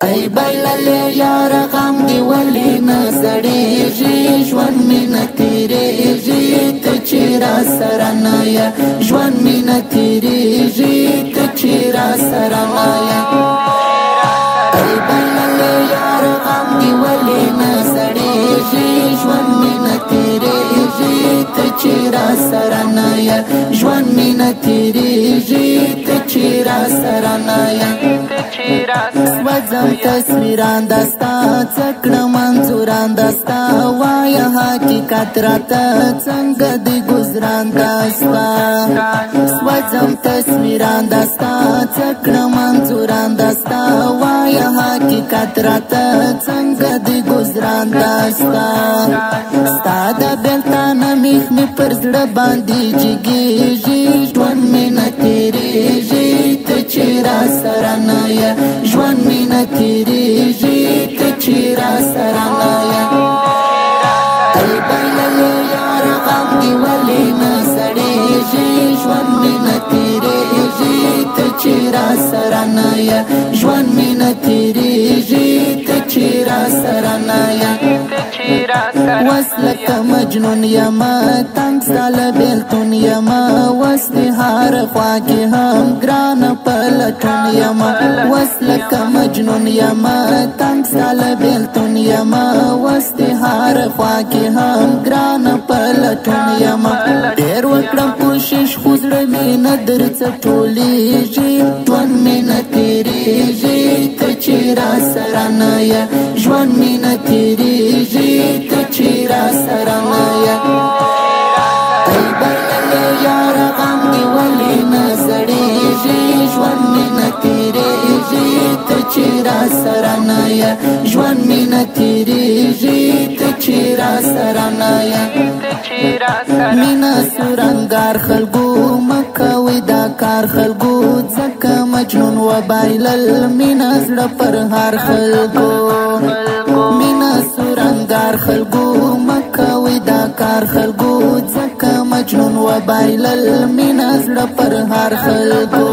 ای بللی یار غم دی ولی نزړیږي ژوند می نه تیریږي ته چې را سره نه یې ژوند می نه تیریږي ته چې را سره نه یې ای بللی یار غم دی ولی نزړیږي ژوند می نه تیریږي ته چې را سره نه یې ژوند می نه تیریږي ته چې را سره نه یې وزم تصویران دستا څکړه منظوران دستا وایه حقیقت راته څنګه دی ګزران دستا وزم تصویران دستا څکړه منظوران دستا وایه حقیقت راته څنګه دی ګزران دستا ستا د بېلتانه میخ مې پر زړه باندې جګېږي ژوند مې نه تېرېږي ته چې را سره نه یې ژوند می نه تیریږي ته چې را سره نه یې ای بللی یار غم دی ولې نه سړیږي ژوند می نه تیریږي ته چې را سره نه یې ژوند می نه تیریږي ته چې را سره نه یې وس لکه مجنون یما تنگ سال بیلتون یما وس دی هر خوا کې هم ګران پلټون یما وس لکه مجنون یما تنگ سال بیلتون یما وس دی هر خوا کې هم ګران پلټون یما ډېر وکړم کوشش خو زړه مې نه درڅه ټولیږي ژوند مې نه تېرېږي ته چې را سره نه یې ژوند مې نه تېرېږي ته چې را سره نه یې ای بللی یار غم دی ولې نه زړېږي ژوند مې نه تېرېږي ته چې را سره نه یې ژوند مې نه تېرېږي ته چې را سره نه یې مینا سورنګار خلکو مکوي دا کار خلکو ځکه مجنون و بایلل مینا زړه پر هر خلکو مینا سورنګار خلکو مکوي دا کار خلکو ځکه مجنون و بایلل مینا زړه پر هر خلکو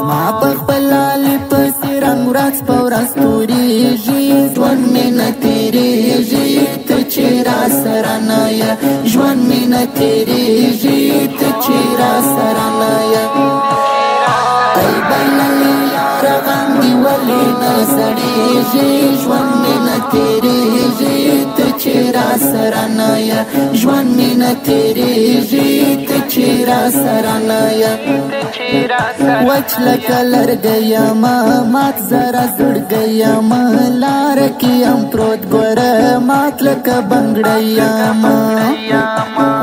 ما په خپل لالي پسې رنګ ورځ په ورځ تورېږي ژوند مې نه تېرېږي ته چې را سره نه یې ژوند مې نه تېرېږي ته چې را سره نه یې ای بللی یار غم دی ولې نه سړېږي ژوند مې نه تېرېږي ته چې را سره نه یې ژوند مې نه تېرېږي ته چې را سره نه یې وچ لکه لرګی یمه مات زره زړګی یمه لاره کې یم پروت ګوره مات لکه بنګړی یمه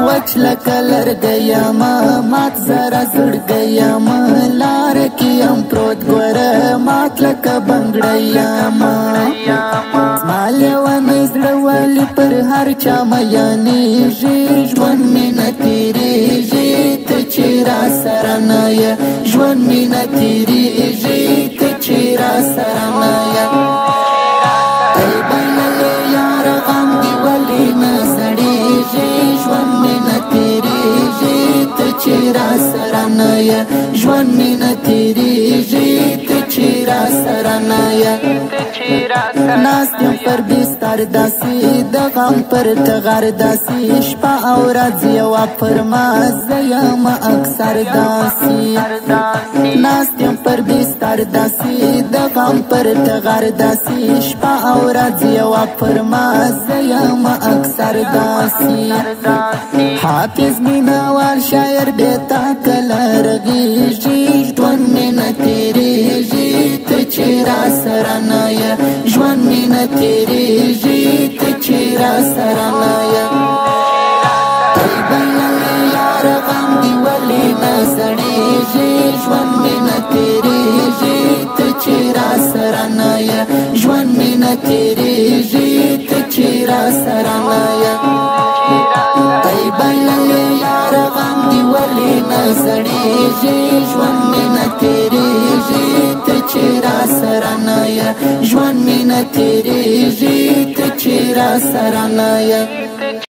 وچ لکه لرګی یمه مات زره زړګی یمه لاره کې یم پروت ګوره مات لکه بنګړی یمه زما لیونی زړه ولې پر هر چا میینېږي ژوند مې نه تېرېږي ته چې را سره نه یې ژوند مې نه تېرېږي ته چې را سره نه یې ای بللی یار غم دی ولې نه زړېږي ژوند مې نه تېرېږي ته چې را سره نه یې ژوند مې نه تېرېږي ته چې را سره نه یې ناست یم پر بستر داسې د غم پر ټغر داسې شپه او ورځ یوه پر ما زه یم اکثر داسې ناست یم پر بستر داسې د غم پر ټغر داسې شپه او ورځ یوه پر ما زه یم اکثر داسې حافظ مینهوال شاعر بېتا کله رغېږي ژوند مې نه تېرېږي ته چې را سره نه یې ژوند مې نه تېرېږي ته چې را سره نه یې ای بللی یار غم دی ولې نه زړېږي ژوند مې نه تېرېږي ته چې را سره نه یې ژوند مې نه تېرېږي ته چې را سره نه یې ای بللی یار غم دی ولې نه زړېږي ژوند مې نه تېرېږي ته چې را سره نه یې ژوند مې نه تېرېږي ته چې را سره نه یې